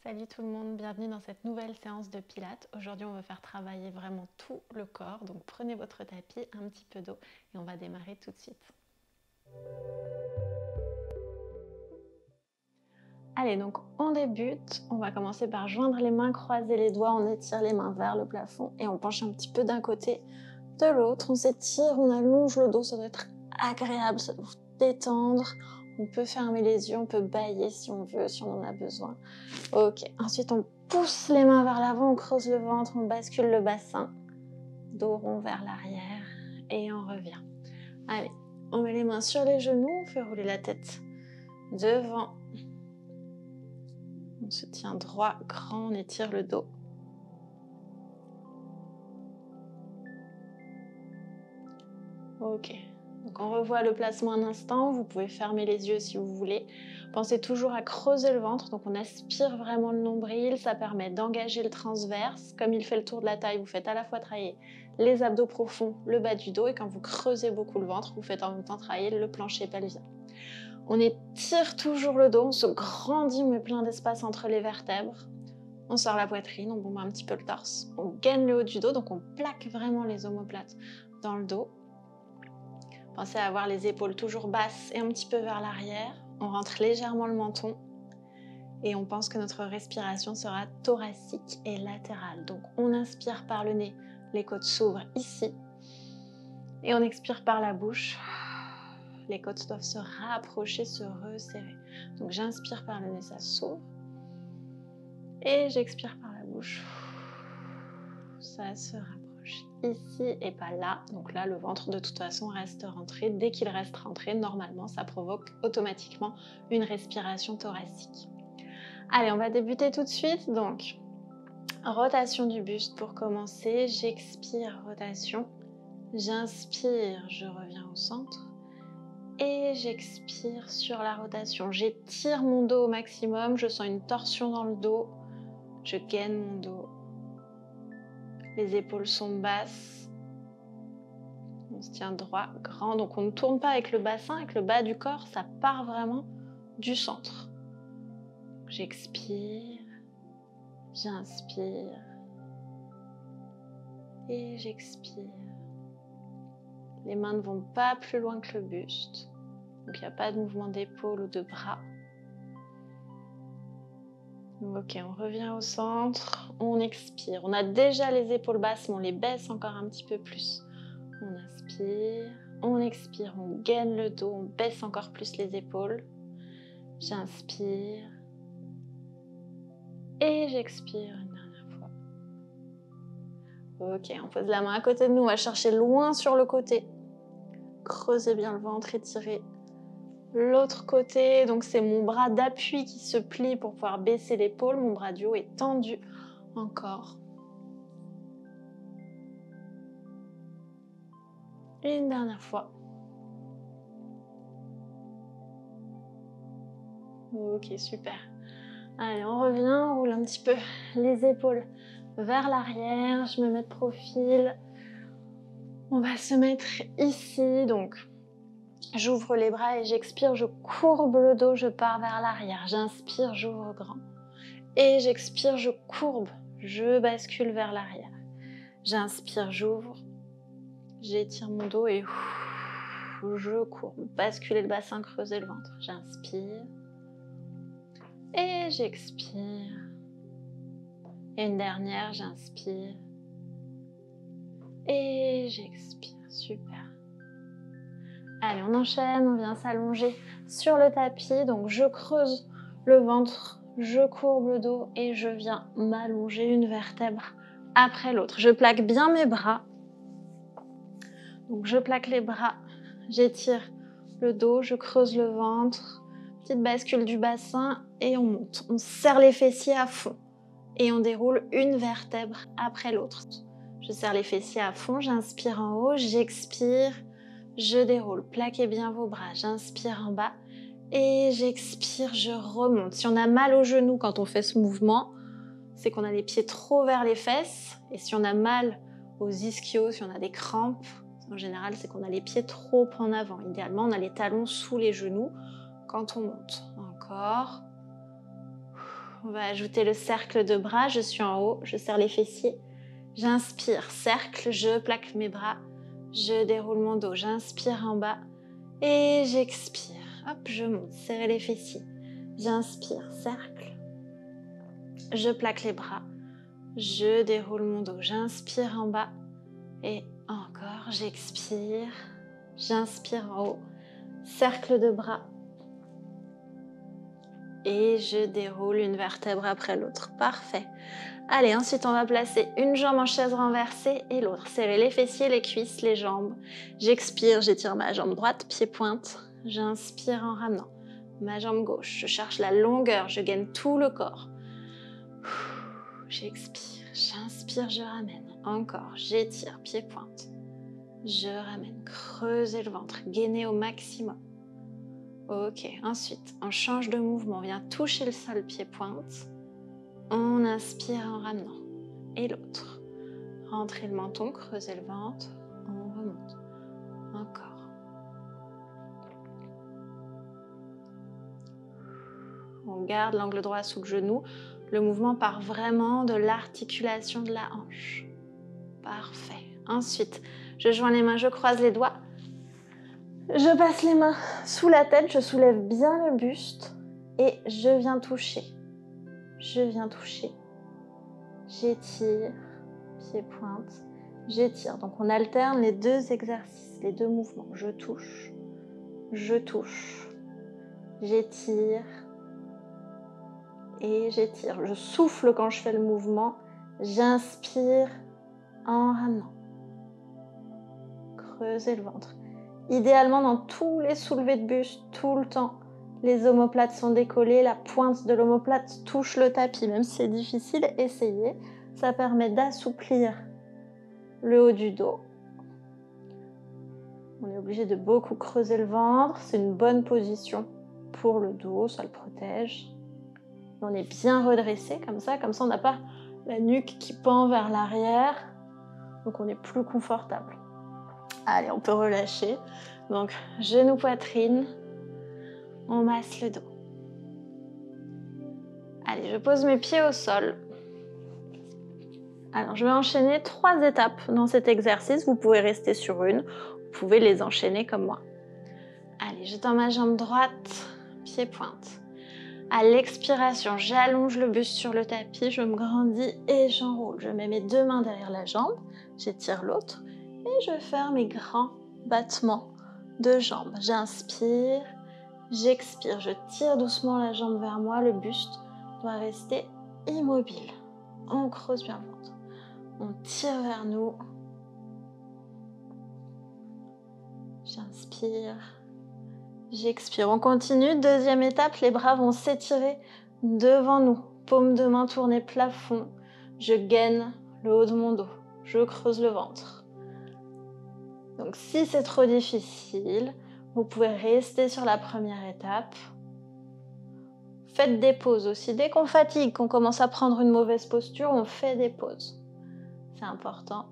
Salut tout le monde, bienvenue dans cette nouvelle séance de pilates. Aujourd'hui on va faire travailler vraiment tout le corps, donc prenez votre tapis, un petit peu d'eau et on va démarrer tout de suite. Allez, donc on débute, on va commencer par joindre les mains, croiser les doigts, on étire les mains vers le plafond et on penche un petit peu d'un côté, de l'autre, on s'étire, on allonge le dos, ça doit être agréable, ça doit vous détendre. On peut fermer les yeux, on peut bâiller si on veut, si on en a besoin. Ok, ensuite on pousse les mains vers l'avant, on creuse le ventre, on bascule le bassin, dos rond vers l'arrière et on revient. Allez, on met les mains sur les genoux, on fait rouler la tête devant. On se tient droit, grand, on étire le dos. Ok, donc on revoit le placement un instant, vous pouvez fermer les yeux si vous voulez. Pensez toujours à creuser le ventre, donc on aspire vraiment le nombril, ça permet d'engager le transverse. Comme il fait le tour de la taille, vous faites à la fois travailler les abdos profonds, le bas du dos, et quand vous creusez beaucoup le ventre, vous faites en même temps travailler le plancher pelvien. On étire toujours le dos, on se grandit, on met plein d'espace entre les vertèbres. On sort la poitrine, on bombe un petit peu le torse. On gaine le haut du dos, donc on plaque vraiment les omoplates dans le dos. Pensez à avoir les épaules toujours basses et un petit peu vers l'arrière. On rentre légèrement le menton et on pense que notre respiration sera thoracique et latérale. Donc on inspire par le nez, les côtes s'ouvrent ici et on expire par la bouche. Les côtes doivent se rapprocher, se resserrer. Donc j'inspire par le nez, ça s'ouvre et j'expire par la bouche. Ça se rapproche ici et pas là. Donc là, le ventre de toute façon reste rentré. Dès qu'il reste rentré, normalement, ça provoque automatiquement une respiration thoracique. Allez, on va débuter tout de suite. Donc, rotation du buste pour commencer. J'expire, rotation. J'inspire, je reviens au centre. Et j'expire sur la rotation. J'étire mon dos au maximum. Je sens une torsion dans le dos. Je gaine mon dos. Les épaules sont basses. On se tient droit, grand. Donc on ne tourne pas avec le bassin, avec le bas du corps. Ça part vraiment du centre. J'expire. J'inspire. Et j'expire. Les mains ne vont pas plus loin que le buste. Donc il n'y a pas de mouvement d'épaule ou de bras. Ok, on revient au centre. On expire. On a déjà les épaules basses, mais on les baisse encore un petit peu plus. On inspire, on expire, on gaine le dos, on baisse encore plus les épaules. J'inspire et j'expire une dernière fois. Ok, on pose la main à côté de nous, on va chercher loin sur le côté. Creusez bien le ventre, étirez l'autre côté. Donc c'est mon bras d'appui qui se plie pour pouvoir baisser l'épaule. Mon bras du haut est tendu encore. Et une dernière fois. Ok, super. Allez, on revient, on roule un petit peu les épaules vers l'arrière. Je me mets de profil. On va se mettre ici. Donc, j'ouvre les bras et j'expire. Je courbe le dos, je pars vers l'arrière. J'inspire, j'ouvre grand. Et j'expire, je courbe. Je bascule vers l'arrière. J'inspire, j'ouvre. J'étire mon dos et je courbe. Basculer le bassin, creuser le ventre. J'inspire. Et j'expire. Et une dernière, j'inspire. Et j'expire. Super. Allez, on enchaîne, on vient s'allonger sur le tapis. Donc je creuse le ventre, je courbe le dos et je viens m'allonger une vertèbre après l'autre. Je plaque bien mes bras. Donc je plaque les bras, j'étire le dos, je creuse le ventre. Petite bascule du bassin et on monte. On serre les fessiers à fond et on déroule une vertèbre après l'autre. Je serre les fessiers à fond, j'inspire en haut, j'expire, je déroule. Plaquez bien vos bras, j'inspire en bas et j'expire, je remonte. Si on a mal aux genoux quand on fait ce mouvement, c'est qu'on a les pieds trop vers les fesses. Et si on a mal aux ischios, si on a des crampes, en général, c'est qu'on a les pieds trop en avant. Idéalement, on a les talons sous les genoux quand on monte. Encore. On va ajouter le cercle de bras. Je suis en haut, je serre les fessiers. J'inspire, cercle, je plaque mes bras. Je déroule mon dos, j'inspire en bas. Et j'expire. Hop, je monte, serrer les fessiers. J'inspire, cercle. Je plaque les bras. Je déroule mon dos, j'inspire en bas. Et encore, j'expire. J'inspire en haut. Cercle de bras. Et je déroule une vertèbre après l'autre. Parfait. Allez, ensuite on va placer une jambe en chaise renversée et l'autre. Serrer les fessiers, les cuisses, les jambes. J'expire, j'étire ma jambe droite, pied pointe. J'inspire en ramenant ma jambe gauche. Je cherche la longueur, je gaine tout le corps. J'expire, j'inspire, je ramène. Encore, j'étire, pied pointe. Je ramène, creusez le ventre, gainez au maximum. Ok, ensuite, on change de mouvement, on vient toucher le sol, pied pointe. On inspire en ramenant. Et l'autre. Rentrez le menton, creusez le ventre. On remonte. Encore. On garde l'angle droit sous le genou. Le mouvement part vraiment de l'articulation de la hanche. Parfait. Ensuite, je joins les mains, je croise les doigts. Je passe les mains sous la tête, je soulève bien le buste et je viens toucher. Je viens toucher. J'étire, pied pointe, j'étire. Donc on alterne les deux exercices, les deux mouvements. Je touche, j'étire et j'étire. Je souffle quand je fais le mouvement, j'inspire en ramenant. Creusez le ventre. Idéalement, dans tous les soulevés de buste, tout le temps, les omoplates sont décollées, la pointe de l'omoplate touche le tapis. Même si c'est difficile, essayez. Ça permet d'assouplir le haut du dos. On est obligé de beaucoup creuser le ventre. C'est une bonne position pour le dos, ça le protège. On est bien redressé comme ça on n'a pas la nuque qui pend vers l'arrière. Donc on est plus confortable. Allez, on peut relâcher. Donc, genou, poitrine. On masse le dos. Allez, je pose mes pieds au sol. Alors, je vais enchaîner 3 étapes dans cet exercice. Vous pouvez rester sur une. Vous pouvez les enchaîner comme moi. Allez, je tends ma jambe droite, pied pointe. À l'expiration, j'allonge le buste sur le tapis. Je me grandis et j'enroule. Je mets mes 2 mains derrière la jambe. J'étire l'autre. Et je fais mes grands battements de jambes. J'inspire, j'expire. Je tire doucement la jambe vers moi. Le buste doit rester immobile. On creuse bien le ventre. On tire vers nous. J'inspire, j'expire. On continue. 2e étape, les bras vont s'étirer devant nous. Paume de main tournée plafond. Je gaine le haut de mon dos. Je creuse le ventre. Donc si c'est trop difficile, vous pouvez rester sur la première étape. Faites des pauses aussi. Dès qu'on fatigue, qu'on commence à prendre une mauvaise posture, on fait des pauses. C'est important.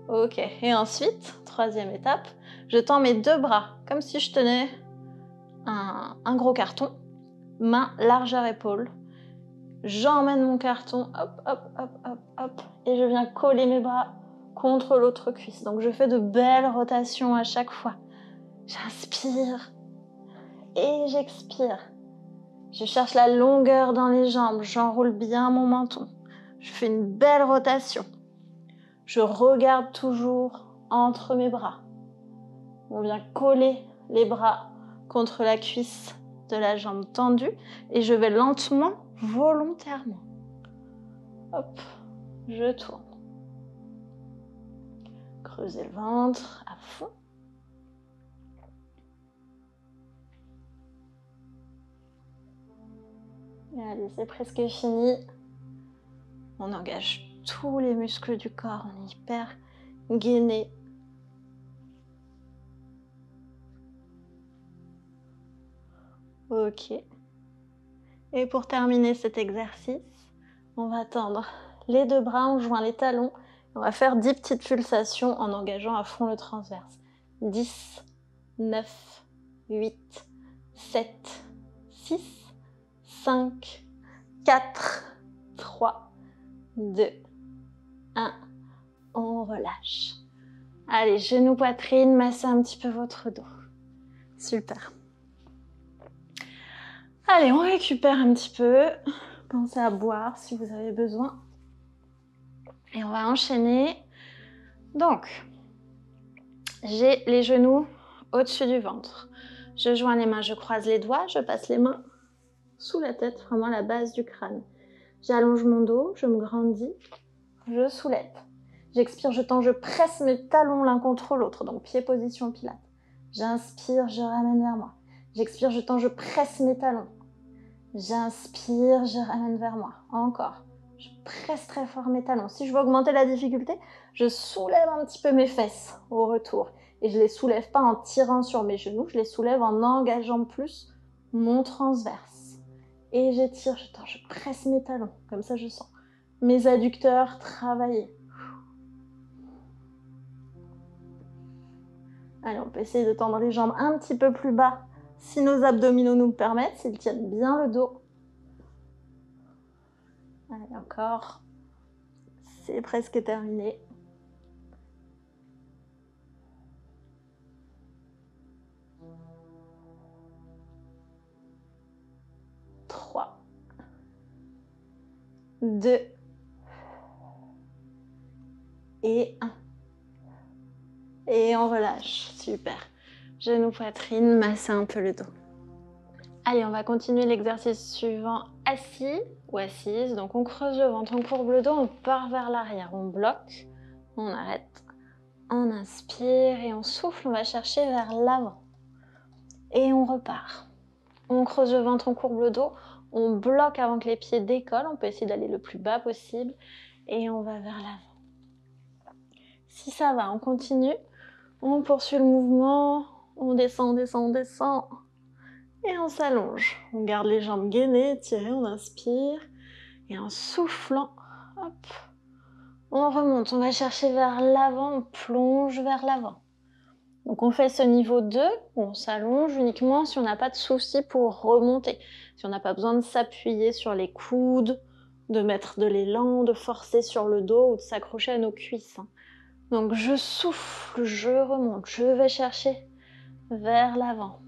Ok, et ensuite, 3e étape, je tends mes 2 bras, comme si je tenais un gros carton. Main, largeur épaule. J'emmène mon carton, hop, hop, hop, hop, hop, et je viens coller mes bras contre l'autre cuisse. Donc je fais de belles rotations à chaque fois. J'inspire et j'expire. Je cherche la longueur dans les jambes, j'enroule bien mon menton. Je fais une belle rotation. Je regarde toujours entre mes bras. On vient coller les bras contre la cuisse de la jambe tendue et je vais lentement, volontairement. Hop, je tourne. Creusez le ventre à fond. Et allez, c'est presque fini. On engage tous les muscles du corps, on est hyper gainé. Ok. Et pour terminer cet exercice, on va tendre les 2 bras, on joint les talons. On va faire 10 petites pulsations en engageant à fond le transverse. 10, 9, 8, 7, 6, 5, 4, 3, 2, 1. On relâche. Allez, genoux, poitrine, massez un petit peu votre dos. Super. Allez, on récupère un petit peu. Pensez à boire si vous avez besoin. Et on va enchaîner. Donc, j'ai les genoux au-dessus du ventre. Je joins les mains, je croise les doigts, je passe les mains sous la tête, vraiment à la base du crâne. J'allonge mon dos, je me grandis, je soulève. J'expire, je tends, je presse mes talons l'un contre l'autre, donc pied, position, pilates. J'inspire, je ramène vers moi. J'expire, je tends, je presse mes talons. J'inspire, je ramène vers moi. Encore. Je presse très fort mes talons. Si je veux augmenter la difficulté, je soulève un petit peu mes fesses au retour. Et je ne les soulève pas en tirant sur mes genoux, je les soulève en engageant plus mon transverse. Et j'étire, je tends, je presse mes talons. Comme ça, je sens mes adducteurs travailler. Allez, on peut essayer de tendre les jambes un petit peu plus bas si nos abdominaux nous le permettent, s'ils tiennent bien le dos. Allez, encore. C'est presque terminé. Trois, 2 et 1. Et on relâche. Super. Genoux, poitrine, massez un peu le dos. Allez, on va continuer l'exercice suivant assis ou assise. Donc on creuse le ventre, on courbe le dos, on part vers l'arrière. On bloque, on arrête, on inspire et on souffle. On va chercher vers l'avant. Et on repart. On creuse le ventre, on courbe le dos, on bloque avant que les pieds décollent. On peut essayer d'aller le plus bas possible. Et on va vers l'avant. Si ça va, on continue. On poursuit le mouvement, on descend, on descend, on descend, et on s'allonge. On garde les jambes gainées, étirées, on inspire, et en soufflant, hop, on remonte. On va chercher vers l'avant, on plonge vers l'avant. Donc on fait ce niveau 2, où on s'allonge uniquement si on n'a pas de souci pour remonter. Si on n'a pas besoin de s'appuyer sur les coudes, de mettre de l'élan, de forcer sur le dos ou de s'accrocher à nos cuisses. Donc je souffle, je remonte, je vais chercher vers l'avant.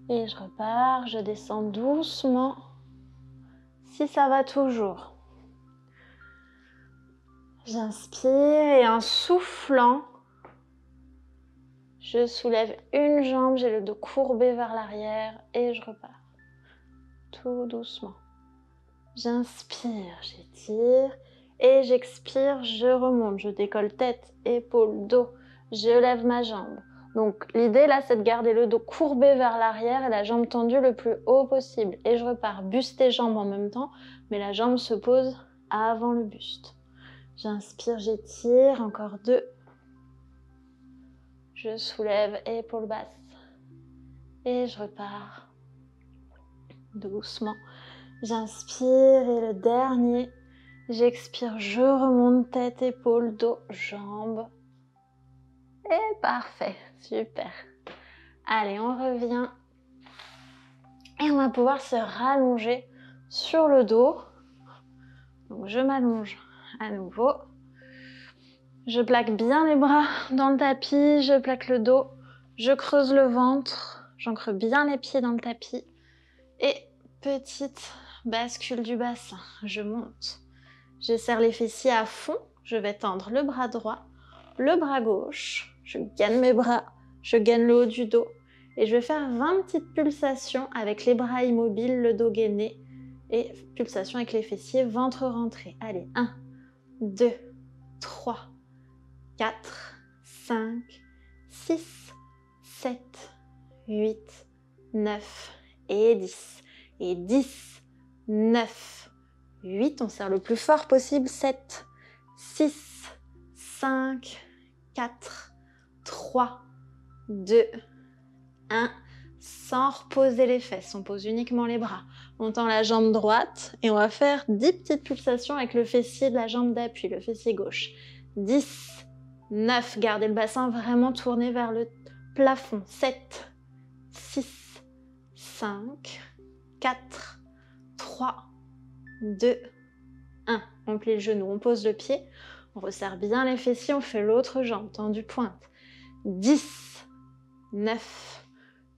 Et je repars, je descends doucement, si ça va toujours. J'inspire et en soufflant, je soulève une jambe, j'ai le dos courbé vers l'arrière et je repars. Tout doucement. J'inspire, j'étire. Et j'expire, je remonte, je décolle tête, épaules, dos, je lève ma jambe. Donc l'idée là, c'est de garder le dos courbé vers l'arrière et la jambe tendue le plus haut possible. Et je repars, buste et jambe en même temps, mais la jambe se pose avant le buste. J'inspire, j'étire, encore 2. Je soulève, épaules basses. Et je repars doucement. J'inspire et le dernier. J'expire, je remonte tête, épaules, dos, jambes. Et parfait, super. Allez, on revient. Et on va pouvoir se rallonger sur le dos. Donc je m'allonge à nouveau. Je plaque bien les bras dans le tapis, je plaque le dos. Je creuse le ventre, j'ancre bien les pieds dans le tapis. Et petite bascule du bassin, je monte. Je serre les fessiers à fond, je vais tendre le bras droit, le bras gauche, je gaine mes bras, je gaine le haut du dos et je vais faire 20 petites pulsations avec les bras immobiles, le dos gainé et pulsations avec les fessiers, ventre rentré. Allez, 1, 2, 3, 4, 5, 6, 7, 8, 9 et 10. Et 10, 9, 8, on serre le plus fort possible, 7, 6, 5, 4, 3, 2, 1, sans reposer les fesses, on pose uniquement les bras. On tend la jambe droite et on va faire 10 petites pulsations avec le fessier de la jambe d'appui, le fessier gauche. 10, 9, gardez le bassin vraiment tourné vers le plafond. 7, 6, 5, 4, 3, 2, 1. On plie le genou, on pose le pied. On resserre bien les fessiers, on fait l'autre jambe, tendue pointe. 10, 9,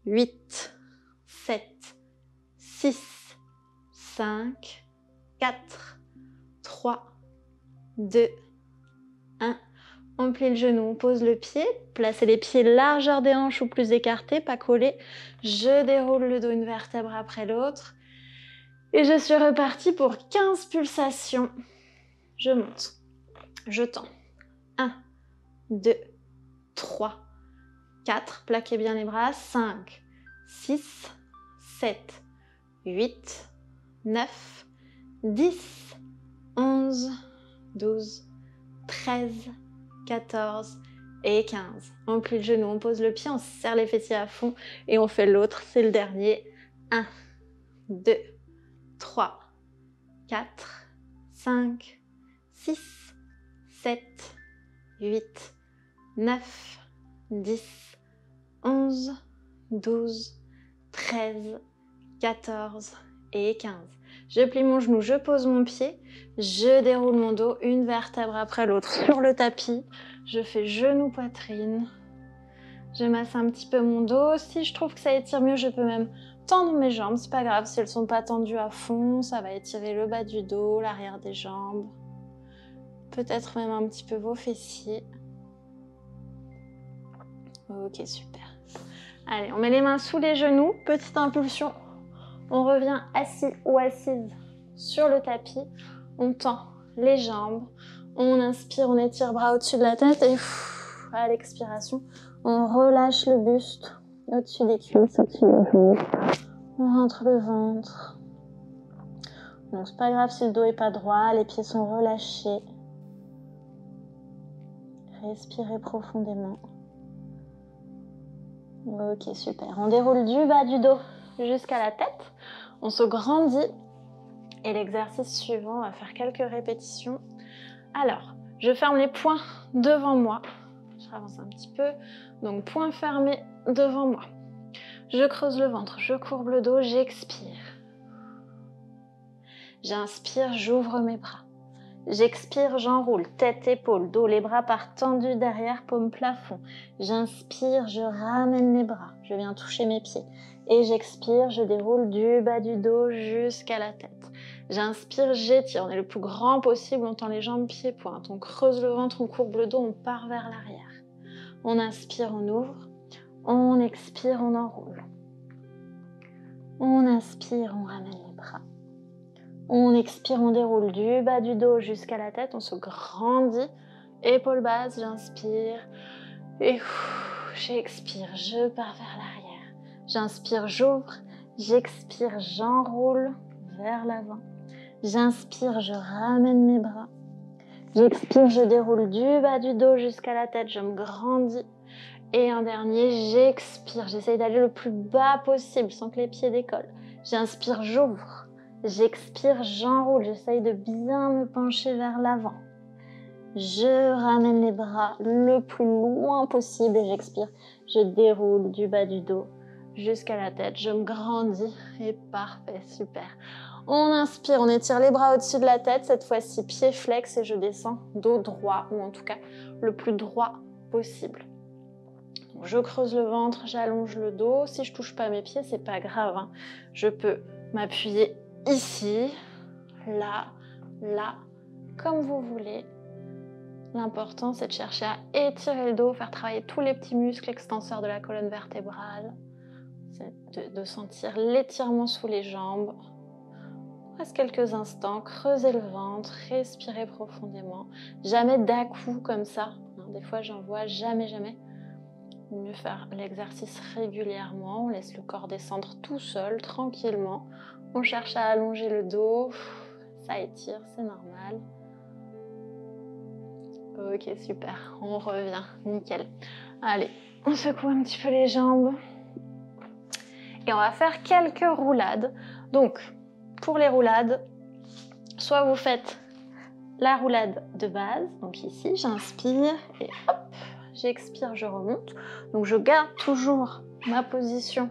8, 7, 6, 5, 4, 3, 2, 1. On plie le genou, on pose le pied. Placez les pieds largeur des hanches ou plus écartés, pas collés. Je déroule le dos une vertèbre après l'autre. Et je suis repartie pour 15 pulsations. Je monte. Je tends. 1, 2, 3, 4. Plaquez bien les bras. 5, 6, 7, 8, 9, 10, 11, 12, 13, 14 et 15. On plie le genou, on pose le pied, on serre les fessiers à fond et on fait l'autre, c'est le dernier. 1, 2, 3, 4, 5, 6, 7, 8, 9, 10, 11, 12, 13, 14 et 15. Je plie mon genou, je pose mon pied, je déroule mon dos une vertèbre après l'autre sur le tapis. Je fais genou, poitrine. Je masse un petit peu mon dos. Si je trouve que ça étire mieux, je peux même tendre mes jambes. C'est pas grave si elles sont pas tendues à fond. Ça va étirer le bas du dos, l'arrière des jambes. Peut-être même un petit peu vos fessiers. Ok, super. Allez, on met les mains sous les genoux. Petite impulsion. On revient assis ou assise sur le tapis. On tend les jambes. On inspire, on étire bras au-dessus de la tête et à l'expiration, on relâche le buste au-dessus des cuisses, au-dessus des genoux. On rentre le ventre. Donc c'est pas grave si le dos est pas droit, les pieds sont relâchés. Respirez profondément. Ok, super. On déroule du bas du dos jusqu'à la tête. On se grandit. Et l'exercice suivant, on va faire quelques répétitions. Alors, je ferme les poings devant moi. Je avance un petit peu. Donc, poings fermés devant moi. Je creuse le ventre, je courbe le dos, j'expire. J'inspire, j'ouvre mes bras. J'expire, j'enroule, tête, épaule, dos, les bras partent tendus derrière, paume plafond. J'inspire, je ramène les bras, je viens toucher mes pieds. Et j'expire, je déroule du bas du dos jusqu'à la tête. J'inspire, j'étire, on est le plus grand possible, on tend les jambes, pieds, pointe. On creuse le ventre, on courbe le dos, on part vers l'arrière. On inspire, on ouvre. On expire, on enroule. On inspire, on ramène les bras. On expire, on déroule du bas du dos jusqu'à la tête, on se grandit, épaules basses, j'inspire et j'expire, je pars vers l'arrière. J'inspire, j'ouvre, j'expire, j'enroule vers l'avant. J'inspire, je ramène mes bras. J'expire, je déroule du bas du dos jusqu'à la tête, je me grandis. Et en dernier, j'expire, j'essaye d'aller le plus bas possible sans que les pieds décollent. J'inspire, j'ouvre. J'expire, j'enroule, j'essaye de bien me pencher vers l'avant. Je ramène les bras le plus loin possible et j'expire. Je déroule du bas du dos jusqu'à la tête. Je me grandis et parfait, super. On inspire, on étire les bras au-dessus de la tête. Cette fois-ci, pied flex et je descends dos droit ou en tout cas le plus droit possible. Donc, je creuse le ventre, j'allonge le dos. Si je touche pas mes pieds, c'est pas grave, hein. Je peux m'appuyer ici, là, là, comme vous voulez. L'important, c'est de chercher à étirer le dos, faire travailler tous les petits muscles extenseurs de la colonne vertébrale. C'est de sentir l'étirement sous les jambes. On reste quelques instants, creusez le ventre, respirez profondément. Jamais d'à-coup comme ça. Des fois, j'en vois jamais. Il vaut mieux faire l'exercice régulièrement. On laisse le corps descendre tout seul, tranquillement. On cherche à allonger le dos, ça étire, c'est normal. Ok, super, on revient, nickel. Allez, on secoue un petit peu les jambes. Et on va faire quelques roulades. Donc, pour les roulades, soit vous faites la roulade de base, donc ici, j'inspire et hop, j'expire, je remonte. Donc, je garde toujours ma position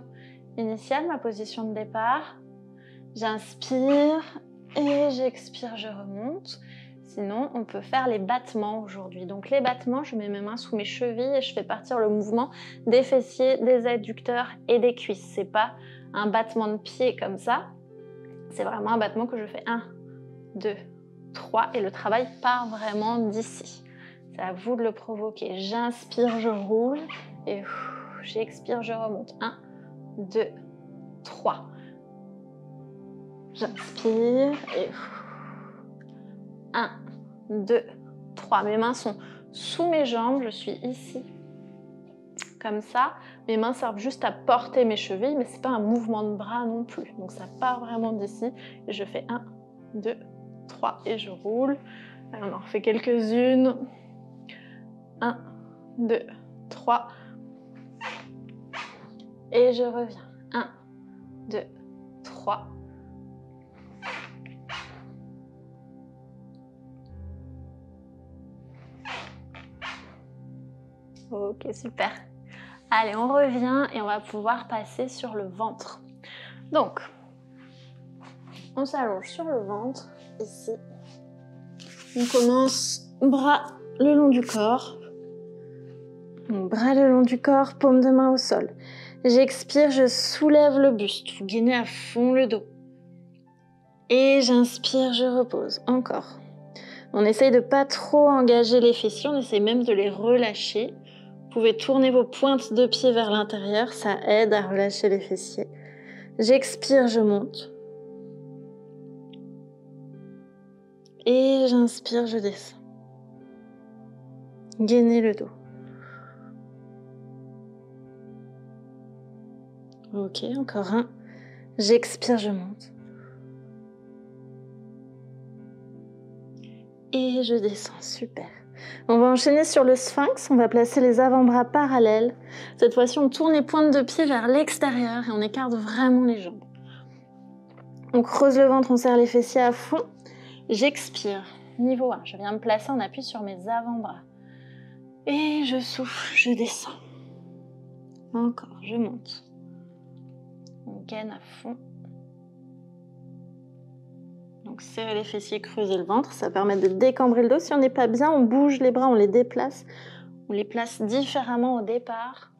initiale, ma position de départ. J'inspire et j'expire, je remonte. Sinon, on peut faire les battements aujourd'hui. Donc les battements, je mets mes mains sous mes chevilles et je fais partir le mouvement des fessiers, des adducteurs et des cuisses. C'est pas un battement de pied comme ça. C'est vraiment un battement que je fais 1, 2, 3 et le travail part vraiment d'ici. C'est à vous de le provoquer. J'inspire, je roule et j'expire, je remonte. 1, 2, 3. J'inspire et 1, 2, 3. Mes mains sont sous mes jambes, je suis ici. Comme ça, mes mains servent juste à porter mes chevilles, mais c'est pas un mouvement de bras non plus. Donc ça part vraiment d'ici. Et je fais 1, 2, 3 et je roule. Allez, on en refait quelques-unes. 1, 2, 3. Et je reviens. 1, 2, 3. Ok, super. Allez, on revient et on va pouvoir passer sur le ventre. Donc, on s'allonge sur le ventre, ici. On commence bras le long du corps. Donc, bras le long du corps, paume de main au sol. J'expire, je soulève le buste. Vous gainez à fond le dos. Et j'inspire, je repose. Encore. On essaye de pas trop engager les fessiers, on essaye même de les relâcher. Vous pouvez tourner vos pointes de pied vers l'intérieur, ça aide à relâcher les fessiers. J'expire, je monte. Et j'inspire, je descends. Gainez le dos. Ok, encore un. J'expire, je monte. Et je descends, super. On va enchaîner sur le sphinx, on va placer les avant-bras parallèles. Cette fois-ci, on tourne les pointes de pied vers l'extérieur et on écarte vraiment les jambes. On creuse le ventre, on serre les fessiers à fond. J'expire, niveau 1. Je viens me placer en appui sur mes avant-bras. Et je souffle, je descends. Encore, je monte. On gaine à fond. Donc serrer les fessiers, creuser le ventre, ça permet de décambrer le dos. Si on n'est pas bien, on bouge les bras, on les déplace. On les place différemment au départ.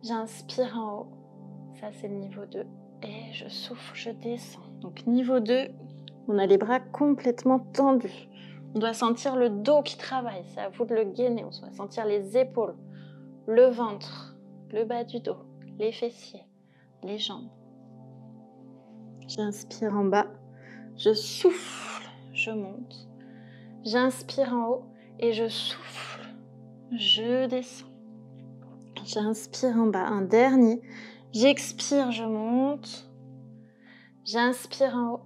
J'inspire en haut. Ça, c'est le niveau 2. Et je souffle, je descends. Donc niveau 2, on a les bras complètement tendus. On doit sentir le dos qui travaille. C'est à vous de le gainer. On doit sentir les épaules, le ventre, le bas du dos, les fessiers, les jambes. J'inspire en bas. Je souffle, je monte. J'inspire en haut et je souffle, je descends. J'inspire en bas, un dernier. J'expire, je monte. J'inspire en haut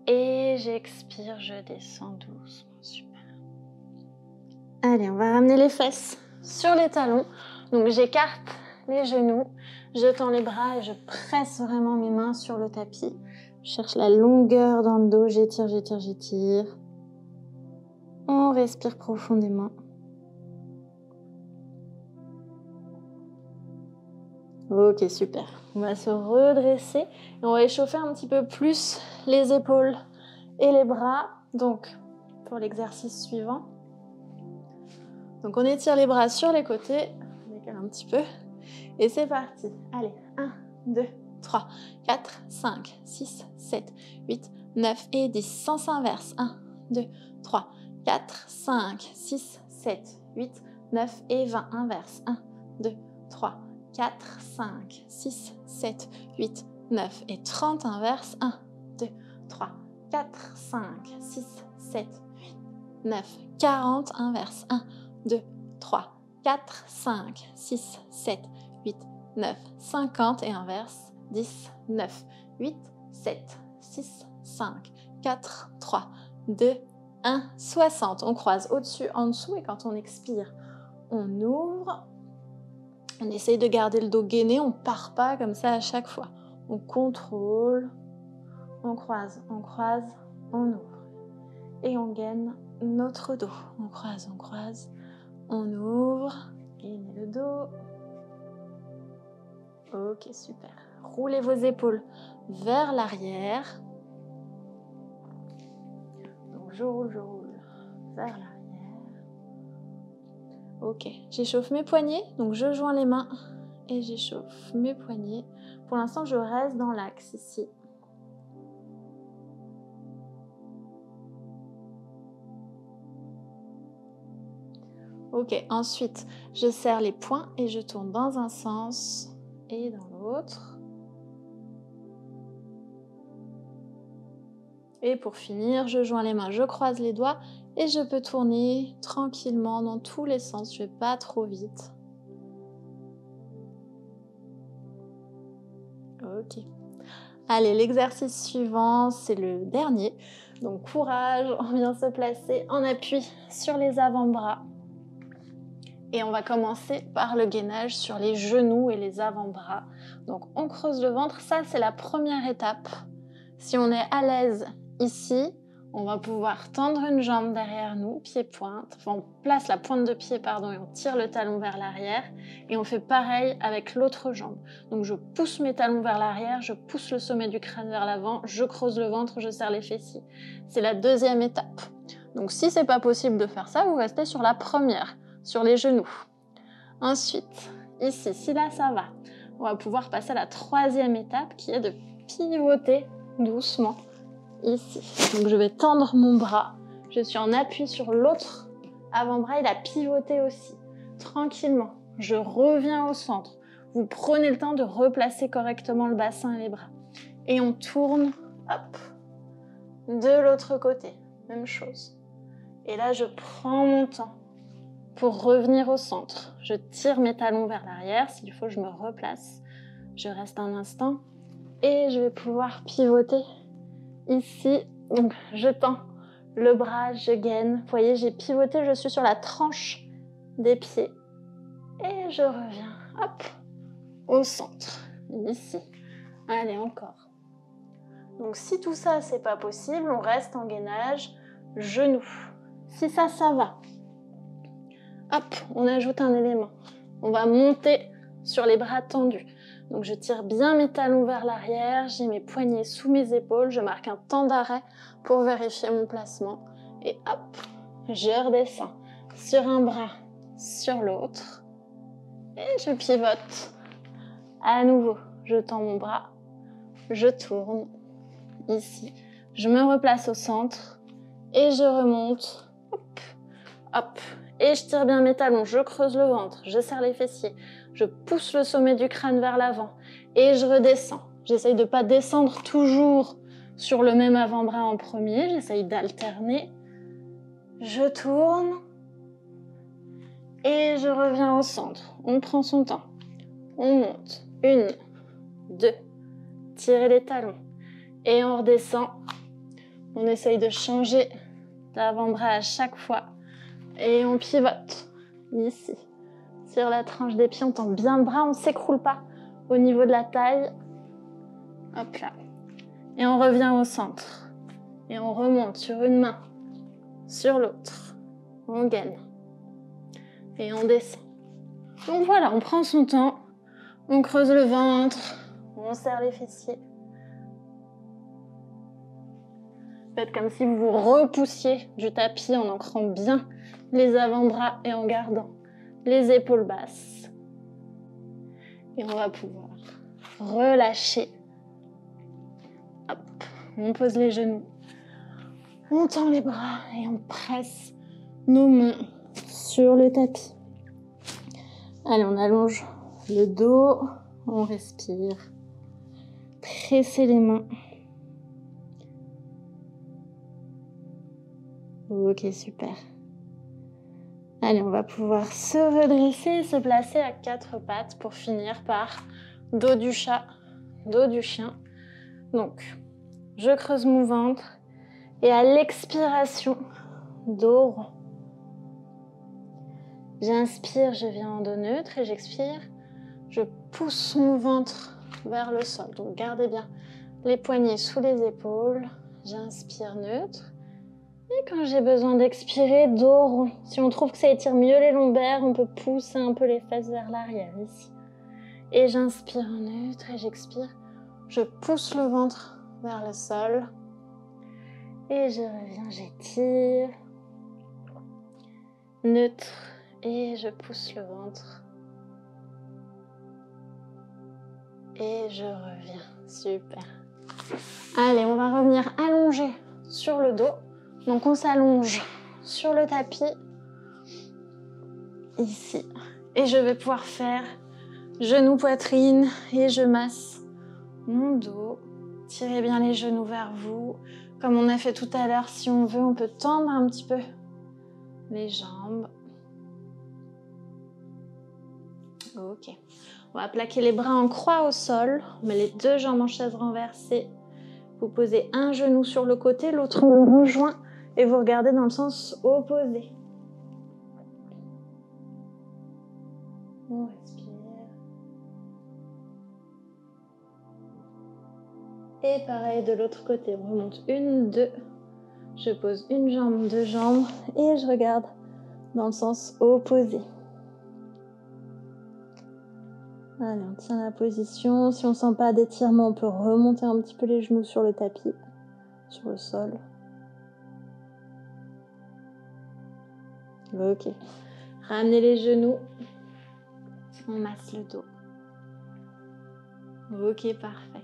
et j'expire, je descends doucement. Super. Allez, on va ramener les fesses sur les talons. Donc j'écarte les genoux, je tends les bras et je presse vraiment mes mains sur le tapis. Je cherche la longueur dans le dos, j'étire, j'étire, j'étire. On respire profondément. Ok, super. On va se redresser et on va échauffer un petit peu plus les épaules et les bras. Donc, pour l'exercice suivant. Donc, on étire les bras sur les côtés. On décale un petit peu. Et c'est parti. Allez, 1, 2, 3, 4, 5, 6, 7, 8, 9 et 10. Sens inverse. 1, 2, 3, 4, 5, 6, 7, 8, 9 et 20. Inverse. 1, 2, 3, 4, 5, 6, 7, 8, 9 et 30. Inverse. 1, 2, 3, 4, 5, 6, 7, 8, 9, 40. Inverse. 1, 2, 3, 4, 5, 6, 7, 8, 9, 50 et inverse. 10, 9, 8, 7, 6, 5, 4, 3, 2, 1, 60. On croise au-dessus, en dessous et quand on expire, on ouvre. On essaye de garder le dos gainé, on ne part pas comme ça à chaque fois. On contrôle, on croise, on ouvre. Et on gaine notre dos. On croise, on ouvre, gainer le dos. Ok, super. Roulez vos épaules vers l'arrière. Donc je roule vers l'arrière. Ok, j'échauffe mes poignets, donc je joins les mains et j'échauffe mes poignets. Pour l'instant, je reste dans l'axe ici. Ok, ensuite, je serre les poings et je tourne dans un sens et dans l'autre. Et pour finir, je joins les mains, je croise les doigts et je peux tourner tranquillement dans tous les sens. Je ne vais pas trop vite. Ok. Allez, l'exercice suivant, c'est le dernier. Donc courage, on vient se placer en appui sur les avant-bras. Et on va commencer par le gainage sur les genoux et les avant-bras. Donc on creuse le ventre, ça c'est la première étape. Si on est à l'aise ici, on va pouvoir tendre une jambe derrière nous, pied-pointe. Enfin, on place la pointe de pied, pardon, et on tire le talon vers l'arrière. Et on fait pareil avec l'autre jambe. Donc je pousse mes talons vers l'arrière, je pousse le sommet du crâne vers l'avant, je creuse le ventre, je serre les fessiers. C'est la deuxième étape. Donc si c'est pas possible de faire ça, vous restez sur la première, sur les genoux. Ensuite, ici, si là ça va, on va pouvoir passer à la troisième étape qui est de pivoter doucement ici. Donc je vais tendre mon bras, je suis en appui sur l'autre avant-bras, il a pivoté aussi. Tranquillement, je reviens au centre. Vous prenez le temps de replacer correctement le bassin et les bras. Et on tourne, hop, de l'autre côté, même chose. Et là, je prends mon temps pour revenir au centre. Je tire mes talons vers l'arrière, s'il faut, je me replace. Je reste un instant et je vais pouvoir pivoter ici. Donc, je tends le bras, je gaine. Vous voyez, j'ai pivoté, je suis sur la tranche des pieds. Et je reviens, hop, au centre, ici. Allez, encore. Donc, si tout ça, c'est pas possible, on reste en gainage, genoux. Si ça va. Hop, on ajoute un élément. On va monter sur les bras tendus. Donc je tire bien mes talons vers l'arrière, j'ai mes poignets sous mes épaules, je marque un temps d'arrêt pour vérifier mon placement. Et hop, je redescends sur un bras, sur l'autre. Et je pivote. À nouveau, je tends mon bras, je tourne ici. Je me replace au centre et je remonte. Hop, hop. Et je tire bien mes talons, je creuse le ventre, je serre les fessiers, je pousse le sommet du crâne vers l'avant et je redescends. J'essaye de ne pas descendre toujours sur le même avant-bras en premier, j'essaye d'alterner. Je tourne et je reviens au centre. On prend son temps. On monte. 1, 2, tirez les talons. Et on redescend. On essaye de changer d'avant-bras à chaque fois. Et on pivote, ici, sur la tranche des pieds, on tend bien le bras, on ne s'écroule pas au niveau de la taille. Hop là. Et on revient au centre. Et on remonte sur une main, sur l'autre. On gaine. Et on descend. Donc voilà, on prend son temps, on creuse le ventre, on serre les fessiers. Faites comme si vous vous repoussiez du tapis en ancrant bien les avant-bras et en gardant les épaules basses. Et on va pouvoir relâcher. Hop, on pose les genoux, on tend les bras et on presse nos mains sur le tapis. Allez, on allonge le dos, on respire. Pressez les mains. Ok, super. Allez, on va pouvoir se redresser et se placer à 4 pattes pour finir par dos du chat, dos du chien. Donc, je creuse mon ventre et à l'expiration, dos rond. J'inspire, je viens en dos neutre et j'expire. Je pousse mon ventre vers le sol. Donc, gardez bien les poignets sous les épaules. J'inspire neutre. Et quand j'ai besoin d'expirer, dos rond. Si on trouve que ça étire mieux les lombaires, on peut pousser un peu les fesses vers l'arrière ici. Et j'inspire en neutre et j'expire. Je pousse le ventre vers le sol. Et je reviens, j'étire. Neutre. Et je pousse le ventre. Et je reviens. Super. Allez, on va revenir allongé sur le dos. Donc on s'allonge sur le tapis. Ici. Et je vais pouvoir faire genoux, poitrine et je masse mon dos. Tirez bien les genoux vers vous. Comme on a fait tout à l'heure, si on veut, on peut tendre un petit peu les jambes. Ok. On va plaquer les bras en croix au sol. On met les deux jambes en chaise renversée. Vous posez un genou sur le côté, l'autre le rejoint et vous regardez dans le sens opposé. On respire. Et pareil de l'autre côté, on remonte une, deux. Je pose une jambe, deux jambes et je regarde dans le sens opposé. Allez, on tient la position. Si on ne sent pas d'étirement, on peut remonter un petit peu les genoux sur le tapis, sur le sol. Ok. Ramenez les genoux. On masse le dos. Ok, parfait.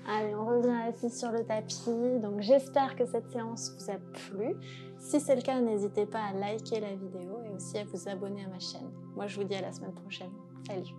Allez, on revient assis sur le tapis. Donc j'espère que cette séance vous a plu. Si c'est le cas, n'hésitez pas à liker la vidéo et aussi à vous abonner à ma chaîne. Moi, je vous dis à la semaine prochaine. Salut!